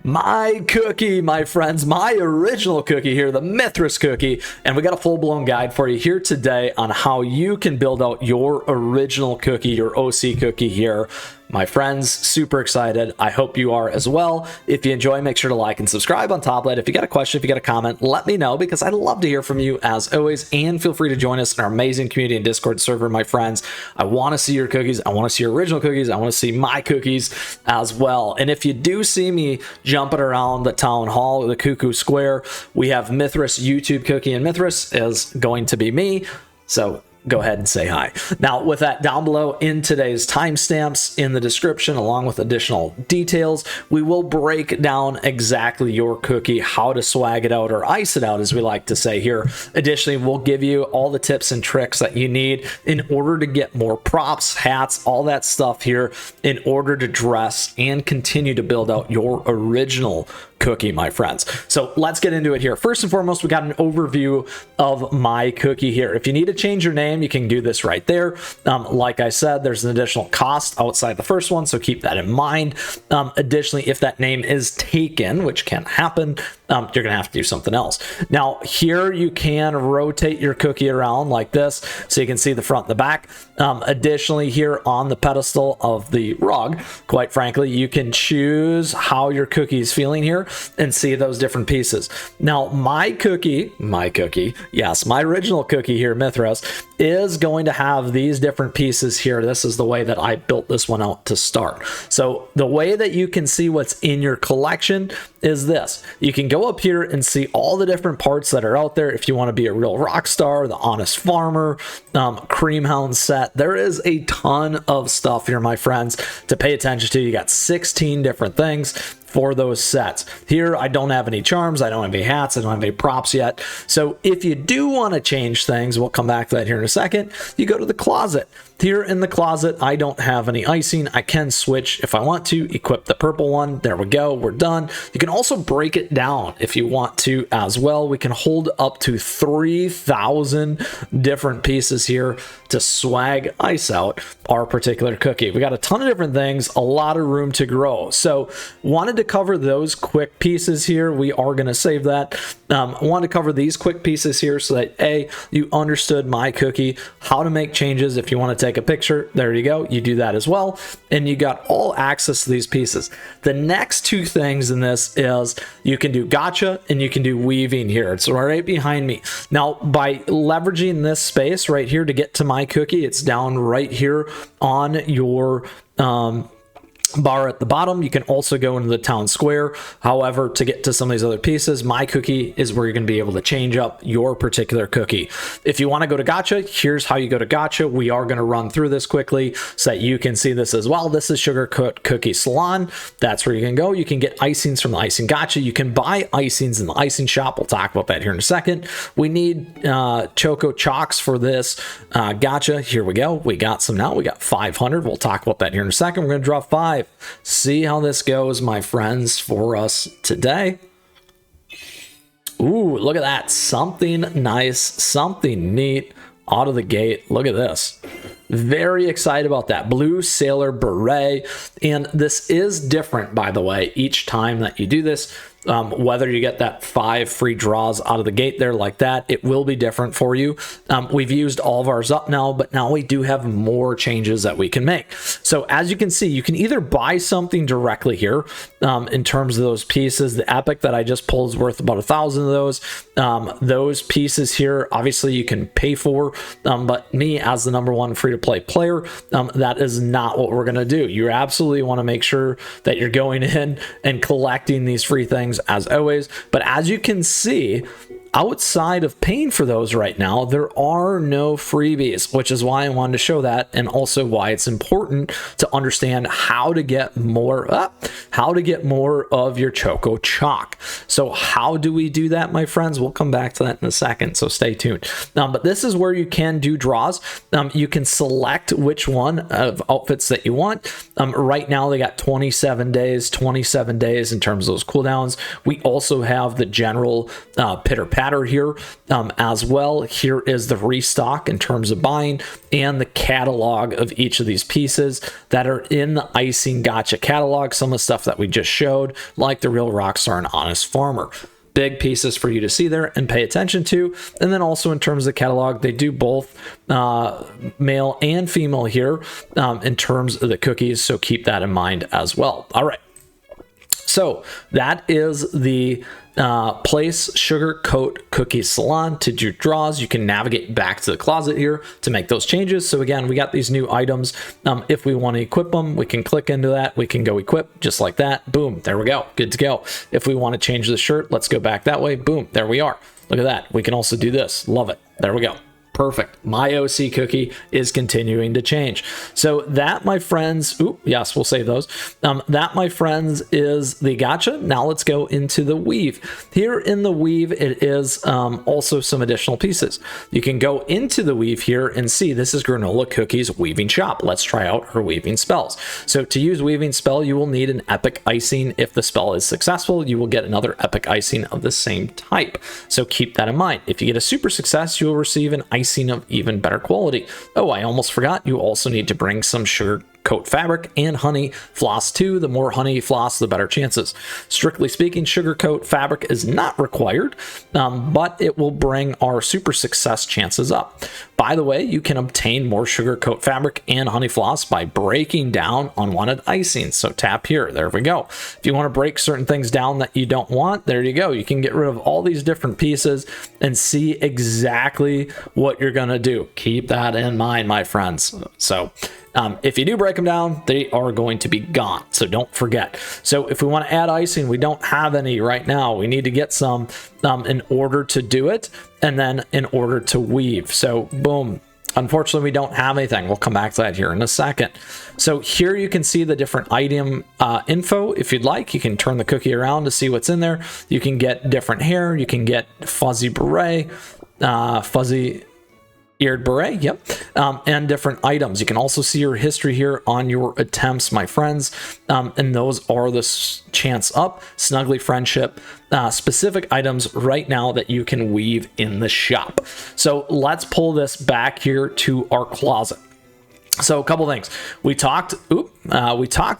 My cookie, my friends, my original cookie here, the Mythras cookie, and we got a full-blown guide for you here today on how you can build out your original cookie, your OC cookie here. My friends, super excited. I hope you are as well. If you enjoy, make sure to like and subscribe on top of it. If you got a question, if you got a comment, let me know because I'd love to hear from you as always. And feel free to join us in our amazing community and Discord server, my friends. I want to see your cookies. I want to see your original cookies. I want to see my cookies as well. And if you do see me jumping around the town hall, the Cuckoo Square, we have Mythras YouTube cookie, and Mythras is going to be me. So go ahead and say hi. Now, with that down below in today's timestamps in the description, along with additional details, we will break down exactly your cookie, how to swag it out or ice it out, as we like to say here. Additionally, we'll give you all the tips and tricks that you need in order to get more props, hats, all that stuff here in order to dress and continue to build out your original cookie, my friends. So let's get into it here. First and foremost, we got an overview of my cookie here. If you need to change your name, you can do this right there. Like I said, there's an additional cost outside the first one, so keep that in mind. Additionally, if that name is taken, which can happen, you're gonna have to do something else. Now here you can rotate your cookie around like this so you can see the front and the back. Additionally, here on the pedestal of the rug, quite frankly, you can choose how your cookie is feeling here and see those different pieces. Now my cookie, yes, my original cookie here, Mythras, is going to have these different pieces here. This is the way that I built this one out to start. So the way that you can see what's in your collection is this. You can go up here and see all the different parts that are out there. If you want to be a real rock star, the honest farmer, cream hound set, there is a ton of stuff here, my friends, to pay attention to. You got 16 different things for those sets. Here, I don't have any charms, I don't have any hats, I don't have any props yet. So if you do want to change things, we'll come back to that here in a second, you go to the closet. Here in the closet, I don't have any icing. I can switch if I want to, equip the purple one. There we go, we're done. You can also break it down if you want to as well. We can hold up to 3,000 different pieces here to swag ice out our particular cookie. We got a ton of different things, a lot of room to grow. So wanted to cover those quick pieces here. We are going to save that. I wanted to cover these quick pieces here so that A, you understood my cookie, how to make changes. If you want to take a picture, there you go, you do that as well, and you got all access to these pieces. The next two things in this is you can do gacha and you can do weaving here. It's right behind me. Now by leveraging this space right here to get to my cookie, it's down right here on your bar at the bottom. You can also go into the town square. However, to get to some of these other pieces, my cookie is where you're going to be able to change up your particular cookie. If you want to go to gacha, here's how you go to gacha. We are going to run through this quickly so that you can see this as well. This is Sugar Cookie Salon. That's where you can go. You can get icings from the icing gacha. You can buy icings in the icing shop. We'll talk about that here in a second. We need Choco Chalks for this gacha. Here we go. We got some now. We got 500. We'll talk about that here in a second. We're going to draw 5. See how this goes, my friends, for us today. Ooh, look at that. Something nice, something neat out of the gate. Look at this. Very excited about that. Blue Sailor Beret. And this is different, by the way, each time that you do this. Whether you get that 5 free draws out of the gate there like that, it will be different for you. We've used all of ours up now, but now we do have more changes that we can make. So as you can see, you can either buy something directly here in terms of those pieces. The epic that I just pulled is worth about 1,000 of those. Those pieces here, obviously you can pay for, but me as the #1 free-to-play player, that is not what we're going to do. You absolutely want to make sure that you're going in and collecting these free things as always. But as you can see, outside of paying for those right now, there are no freebies, which is why I wanted to show that, and also why it's important to understand how to get more of your Choco Chalk. So how do we do that, my friends? We'll come back to that in a second, so stay tuned. But this is where you can do draws. You can select which one of outfits that you want. Right now they got 27 days in terms of those cooldowns. We also have the general pitter pat batter here as well. Here is the restock in terms of buying and the catalog of each of these pieces that are in the Icing Gacha catalog. Some of the stuff that we just showed, like the Real Rockstar and Honest Farmer. Big pieces for you to see there and pay attention to. And then also in terms of the catalog, they do both male and female here in terms of the cookies. So keep that in mind as well. All right. So that is the Place Sugar Coat Cookie Salon. To do draws, you can navigate back to the closet here to make those changes. So again, we got these new items. If we want to equip them, we can click into that. We can go equip just like that. Boom, there we go. Good to go. If we want to change the shirt, let's go back that way. Boom, there we are. Look at that. We can also do this. Love it. There we go. Perfect. My OC cookie is continuing to change. So that, my friends, yes, we'll save those. That, my friends, is the gacha. Now let's go into the weave. Here in the weave, it is also some additional pieces. You can go into the weave here and see this is Granola Cookie's weaving shop. Let's try out her weaving spells. So to use weaving spell, you will need an epic icing. If the spell is successful, you will get another epic icing of the same type. So keep that in mind. If you get a super success, you will receive an icing of even better quality. Oh, I almost forgot, you also need to bring some sugar coat fabric and honey floss too. The more honey floss, the better chances. Strictly speaking, sugar coat fabric is not required, but it will bring our super success chances up. By the way, you can obtain more sugar coat fabric and honey floss by breaking down unwanted icing. So tap here, there we go. If you want to break certain things down that you don't want, there you go. You can get rid of all these different pieces and see exactly what you're going to do. Keep that in mind, my friends. So if you do break them down, they are going to be gone. So don't forget. So if we want to add icing, we don't have any right now. We need to get some in order to do it, and then in order to weave. So boom. Unfortunately, we don't have anything. We'll come back to that here in a second. So here you can see the different item info. If you'd like, you can turn the cookie around to see what's in there. You can get different hair. You can get fuzzy beret, fuzzy eared beret, yep, and different items. You can also see your history here on your attempts, my friends, and those are the chance up, snuggly friendship, specific items right now that you can weave in the shop. So let's pull this back here to our closet. So a couple things. We talked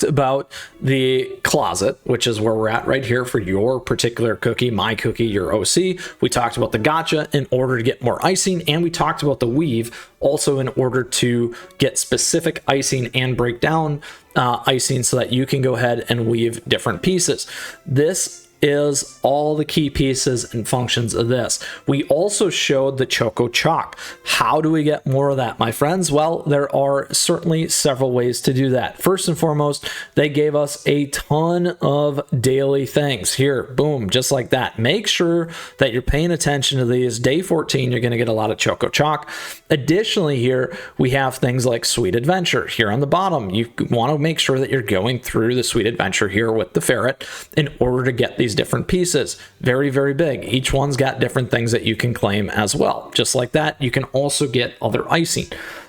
about the closet, which is where we're at right here for your particular cookie, my cookie, your OC. We talked about the gacha in order to get more icing, and we talked about the weave also in order to get specific icing and break down icing so that you can go ahead and weave different pieces. This is all the key pieces and functions of this. We also showed the Choco Chalk. How do we get more of that, my friends? Well, there are certainly several ways to do that. First and foremost, they gave us a ton of daily things here. Boom, just like that. Make sure that you're paying attention to these. Day 14, you're going to get a lot of Choco Chalk. Additionally, here we have things like Sweet Adventure. Here on the bottom, you want to make sure that you're going through the Sweet Adventure here with the ferret in order to get these different pieces. Very, very big. Each one's got different things that you can claim as well. Just like that, you can also get other icing.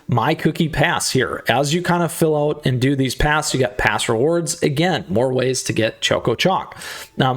MyCookie Pass here. As you kind of fill out and do these pass, you got pass rewards. Again, more ways to get Choco Chalk.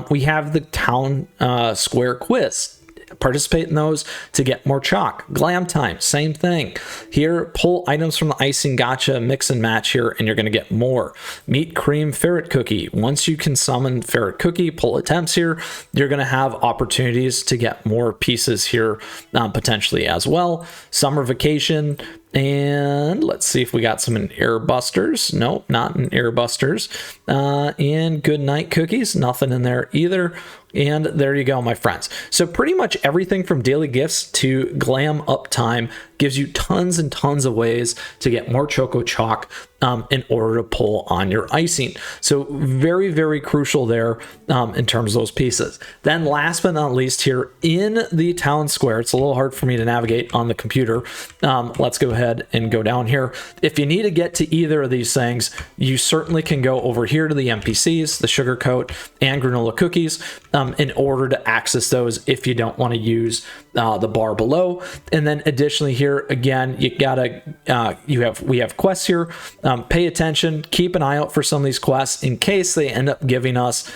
We have the Town Square Quiz. Participate in those to get more chalk. Glam Time, same thing. Here, pull items from the Icing Gacha, mix and match here, and you're going to get more. Meat Cream Ferret Cookie. Once you can summon Ferret Cookie, pull attempts here, you're going to have opportunities to get more pieces here potentially as well. Summer Vacation. And let's see if we got some in Air Busters. Nope, not in Air Busters. And Good Night Cookies, nothing in there either. And there you go, my friends. So pretty much everything from daily gifts to glam uptime gives you tons and tons of ways to get more Choco Chalk in order to pull on your icing. So very, very crucial there in terms of those pieces. Then last but not least here in the town square, it's a little hard for me to navigate on the computer. Let's go ahead and go down here. If you need to get to either of these things, you certainly can go over here to the NPCs, the sugar coat and granola cookies in order to access those if you don't want to use the bar below. And then additionally here, again, you gotta, we have quests here. Pay attention, keep an eye out for some of these quests in case they end up giving us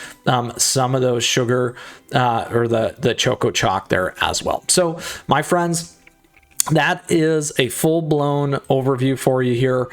some of those sugar or the Choco Chalk there as well. So my friends, that is a full-blown overview for you here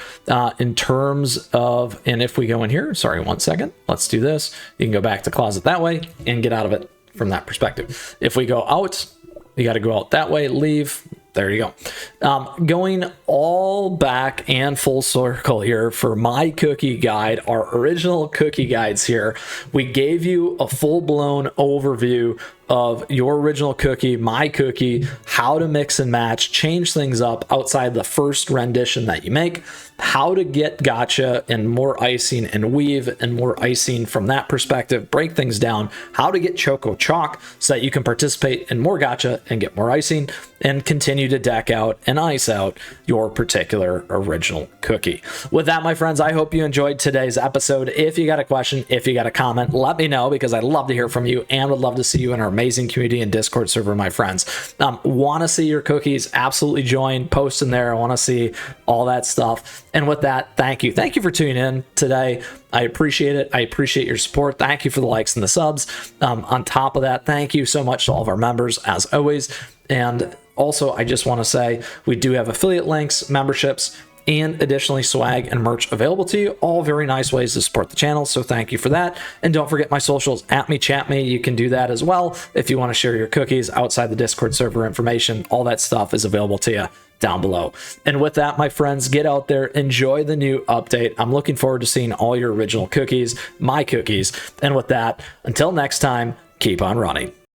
in terms of, and if we go in here, sorry, one second, let's do this. You can go back to closet that way and get out of it from that perspective. If we go out, you got to go out that way, leave. There you go. Going all back and full circle here for my cookie guide, our original cookie guides here, we gave you a full-blown overview of your original cookie, MyCookie, how to mix and match, change things up outside the first rendition that you make, how to get gacha and more icing and weave and more icing from that perspective, break things down, how to get Choco Chalk so that you can participate in more gacha and get more icing and continue to deck out and ice out your particular original cookie. With that, my friends, I hope you enjoyed today's episode. If you got a question, if you got a comment, let me know because I'd love to hear from you and would love to see you in our amazing community and Discord server, my friends. Want to see your cookies? Absolutely join, post in there. I want to see all that stuff. And with that, thank you. Thank you for tuning in today. I appreciate it. I appreciate your support. Thank you for the likes and the subs. On top of that, thank you so much to all of our members as always. And also, I just want to say we do have affiliate links, memberships, and additionally swag and merch available to you. All very nice ways to support the channel, so thank you for that. And don't forget my socials, @me, chat me. You can do that as well if you want to share your cookies outside the Discord server information. All that stuff is available to you down below. And with that, my friends, get out there, enjoy the new update. I'm looking forward to seeing all your original cookies, my cookies. And with that, until next time, keep on running.